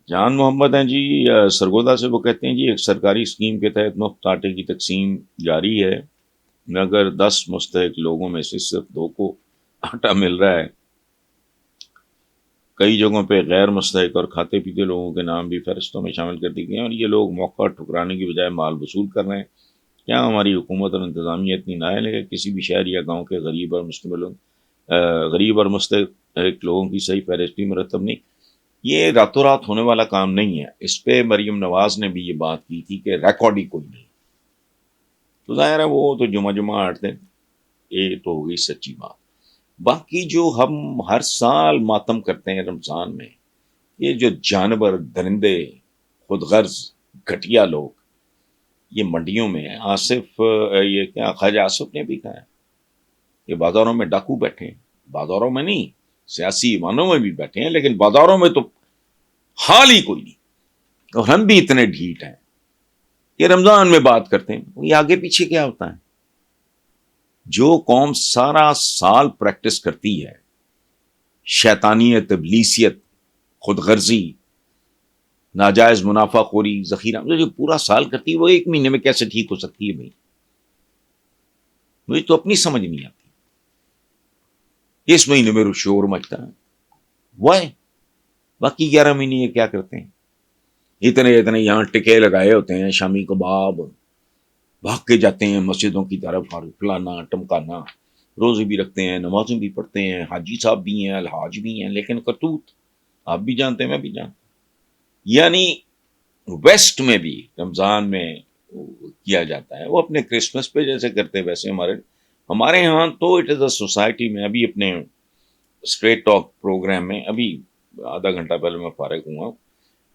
جان محمد ہیں جی سرگودا سے، وہ کہتے ہیں جی ایک سرکاری اسکیم کے تحت مفت آٹے کی تقسیم جاری ہے، مگر 10 مستحق لوگوں میں سے صرف 2 کو آٹا مل رہا ہے۔ کئی جگہوں پہ غیر مستحق اور کھاتے پیتے لوگوں کے نام بھی فہرستوں میں شامل کر دی گئے ہیں، اور یہ لوگ موقع ٹھکرانے کی بجائے مال وصول کر رہے ہیں۔ کیا ہماری حکومت اور انتظامیہ اتنی نااہل ہے کہ کسی بھی شہر یا گاؤں کے غریب اور مستحق لوگوں کی صحیح فہرستی مرتب نہیں؟ یہ راتوں رات ہونے والا کام نہیں ہے۔ اس پہ مریم نواز نے بھی یہ بات کی تھی کہ ریکارڈ ہی کوئی نہیں، تو ظاہر ہے وہ تو جمعہ جمعہ آٹھ دن، یہ تو ہوگی سچی بات۔ باقی جو ہم ہر سال ماتم کرتے ہیں رمضان میں، یہ جو جانور، درندے، خود غرض گھٹیا لوگ یہ منڈیوں میں ہیں، آصف یہ کیا خواجہ آصف نے بھی کہا ہے کہ بازاروں میں ڈاکو بیٹھے ہیں، بازاروں میں نہیں، سیاسی ایوانوں میں بھی بیٹھے ہیں، لیکن بازاروں میں تو حال ہی کوئی نہیں، اور ہم بھی اتنے ڈھیٹ ہیں کہ رمضان میں بات کرتے ہیں، یہ آگے پیچھے کیا ہوتا ہے؟ جو قوم سارا سال پریکٹس کرتی ہے شیطانیت، ابلیسیت، خود غرضی، ناجائز منافع خوری، ذخیرہ، جو پورا سال کرتی ہے، وہ ایک مہینے میں کیسے ٹھیک ہو سکتی ہے بھائی؟ مجھے تو اپنی سمجھ نہیں آتی۔ اس مہینے میں شور مچتا ہے، وہ ہے، باقی 11 مہینے یہ کیا کرتے ہیں؟ اتنے یہاں ٹکے لگائے ہوتے ہیں، شامی کباب، بھاگ کے جاتے ہیں مسجدوں کی طرف، اور فلانا ٹمکانا، روزے بھی رکھتے ہیں، نمازیں بھی پڑھتے ہیں، حاجی صاحب بھی ہیں، الحاج بھی ہیں، لیکن کرتوت آپ بھی جانتے ہیں، میں بھی جانتا ہوں۔ یعنی ویسٹ میں بھی رمضان میں کیا جاتا ہے، وہ اپنے کرسمس پہ جیسے کرتے ہیں ویسے ہمارے ہاں تو اٹ از اے سوسائٹی میں۔ ابھی اپنے اسٹریٹ ٹاک پروگرام میں ابھی آدھا گھنٹہ پہلے میں فارغ ہوا،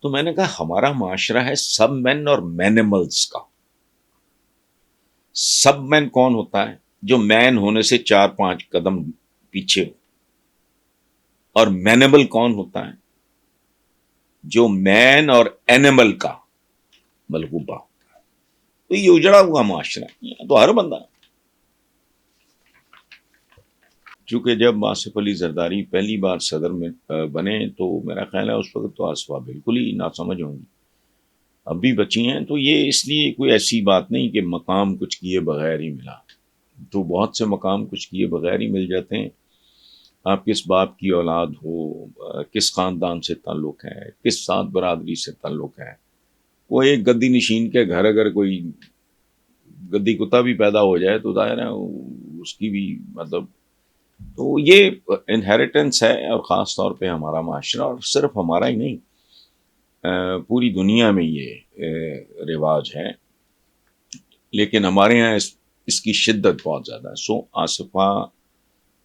تو میں نے کہا ہمارا معاشرہ ہے سب مین اور مینیملز کا۔ سب مین کون ہوتا ہے؟ جو مین ہونے سے 4-5 قدم پیچھے ہو۔ اور مینیمل کون ہوتا ہے؟ جو مین اور اینیمل کا ملغوبہ ہوتا ہے۔ تو یہ اجڑا ہوا معاشرہ ہے، تو ہر بندہ، چونکہ جب آصف علی زرداری پہلی بار صدر میں بنے تو میرا خیال ہے اس وقت تو آصفہ بالکل ہی ناسمجھ ہوں گی، اب بھی بچی ہیں، تو یہ اس لیے کوئی ایسی بات نہیں کہ مقام کچھ کیے بغیر ہی ملا، تو بہت سے مقام کچھ کیے بغیر ہی مل جاتے ہیں۔ آپ کس باپ کی اولاد ہو، کس خاندان سے تعلق ہے، کس سات برادری سے تعلق ہے، وہ ایک گدی نشین کے گھر اگر کوئی گدی کتا بھی پیدا ہو جائے تو ظاہر ہے اس کی بھی مطلب، تو یہ انہیریٹنس ہے، اور خاص طور پہ ہمارا معاشرہ، اور صرف ہمارا ہی نہیں، پوری دنیا میں یہ رواج ہے، لیکن ہمارے یہاں اس کی شدت بہت زیادہ ہے۔ سو آصفہ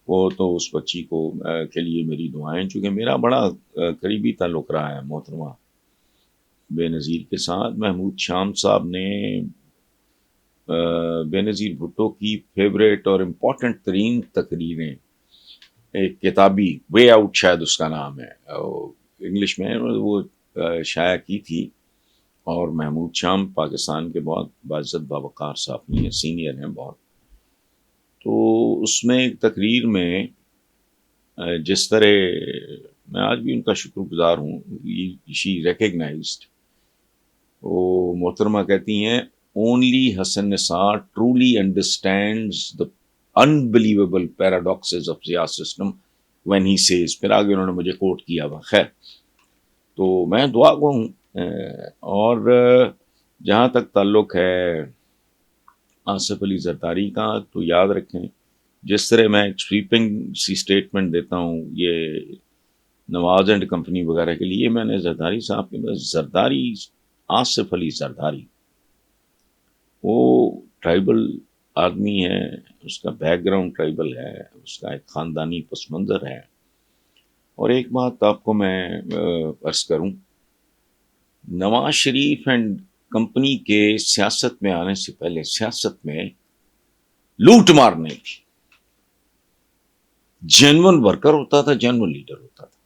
کو تو اس بچی کو کے لیے میری دعائیں، چونکہ میرا بڑا قریبی تعلق رہا ہے محترمہ بے نظیر کے ساتھ۔ محمود شام صاحب نے بے نظیر بھٹو کی فیوریٹ اور امپورٹنٹ ترین تقریریں، ایک کتابی وے آؤٹ شاید اس کا نام ہے، انگلش میں وہ شائع کی تھی، اور محمود شام پاکستان کے بہت باعزت باوقار صحافی ہیں، سینئر ہیں بہت، تو اس میں ایک تقریر میں جس طرح میں آج بھی ان کا شکر گزار ہوں، شی ریکگنائزڈ، وہ محترمہ کہتی ہیں only Hasan Nisar truly understands the unbelievable paradoxes of the system when he says، پھر آگے انہوں نے مجھے کوٹ کیا ہوا، خیر تو میں دعا گو ہوں۔ اور جہاں تک تعلق ہے آصف علی زرداری کا، تو یاد رکھیں جس طرح میں ایک سویپنگ سی سٹیٹمنٹ دیتا ہوں یہ نواز اینڈ کمپنی وغیرہ کے لیے، میں نے زرداری صاحب کے پاس، زرداری آصف علی زرداری وہ ٹرائبل آدمی ہے، اس کا بیک گراؤنڈ ٹرائبل ہے، اس کا ایک خاندانی پس منظر ہے۔ اور ایک بات آپ کو میں عرض کروں، نواز شریف اینڈ کمپنی کے سیاست میں آنے سے پہلے سیاست میں لوٹ مار نہیں تھی، جنون ورکر ہوتا تھا، جنون لیڈر ہوتا تھا۔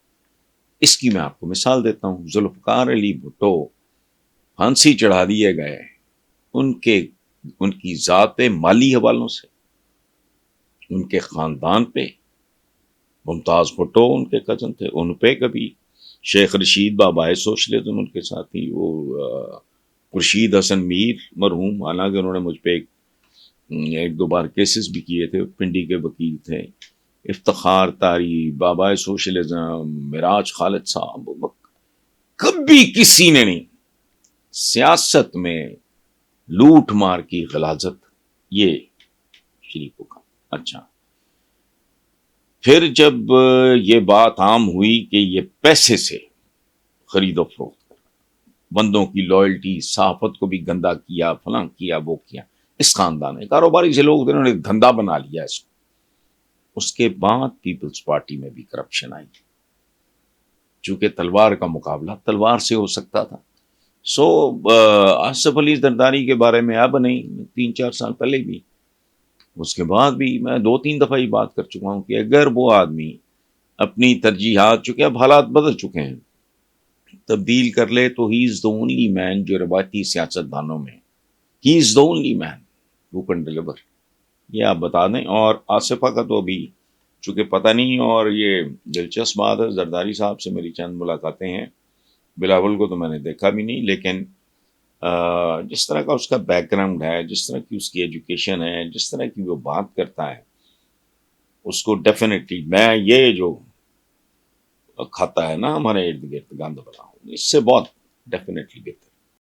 اس کی میں آپ کو مثال دیتا ہوں، ذوالفقار علی بھٹو پھانسی چڑھا دیے گئے ان کی ذات پہ مالی حوالوں سے، ان کے خاندان پہ، ممتاز بھٹو ان کے کزن تھے، ان پہ کبھی شیخ رشید بابائے سوشلزم ان کے ساتھی، وہ خورشید حسن میر مرحوم، حالانکہ انہوں نے مجھ پہ ایک دو بار کیسز بھی کیے تھے، پنڈی کے وکیل تھے، افتخار تاری، بابائے سوشلزم، معراج خالد صاحب، کبھی کسی نے نہیں سیاست میں لوٹ مار کی غلاظت یہ شریفوں کا. اچھا، پھر جب یہ بات عام ہوئی کہ یہ پیسے سے خرید و فروخت، بندوں کی لائلٹی، صحافت کو بھی گندا کیا، فلاں کیا، وہ کیا، اس خاندان نے کاروباری سے لوگ انہوں نے دھندا بنا لیا اس کو. اس کے بعد پیپلز پارٹی میں بھی کرپشن آئی، چونکہ تلوار کا مقابلہ تلوار سے ہو سکتا تھا. سو آصف علی زرداری کے بارے میں اب نہیں، 3-4 سال پہلے بھی، اس کے بعد بھی میں 2-3 دفعہ یہ بات کر چکا ہوں کہ اگر وہ آدمی اپنی ترجیحات، چونکہ اب حالات بدل چکے ہیں، تبدیل کر لے تو ہی از دا اونلی مین جو روایتی سیاست دانوں میں ہی is the only man who can deliver. یہ آپ بتا دیں. اور آصفہ کا تو ابھی چونکہ پتہ نہیں، اور یہ دلچسپ بات ہے، زرداری صاحب سے میری چند ملاقاتیں ہیں، بلاول کو تو میں نے دیکھا بھی نہیں، لیکن جس طرح کا اس کا بیک گراؤنڈ ہے، جس طرح کی اس کی ایجوکیشن ہے، جس طرح کی وہ بات کرتا ہے، اس کو ڈیفینیٹلی میں یہ جو کھاتا ہے نا ہمارے ارد گرد گند بنا، اس سے بہت ڈیفینیٹلی بہتر.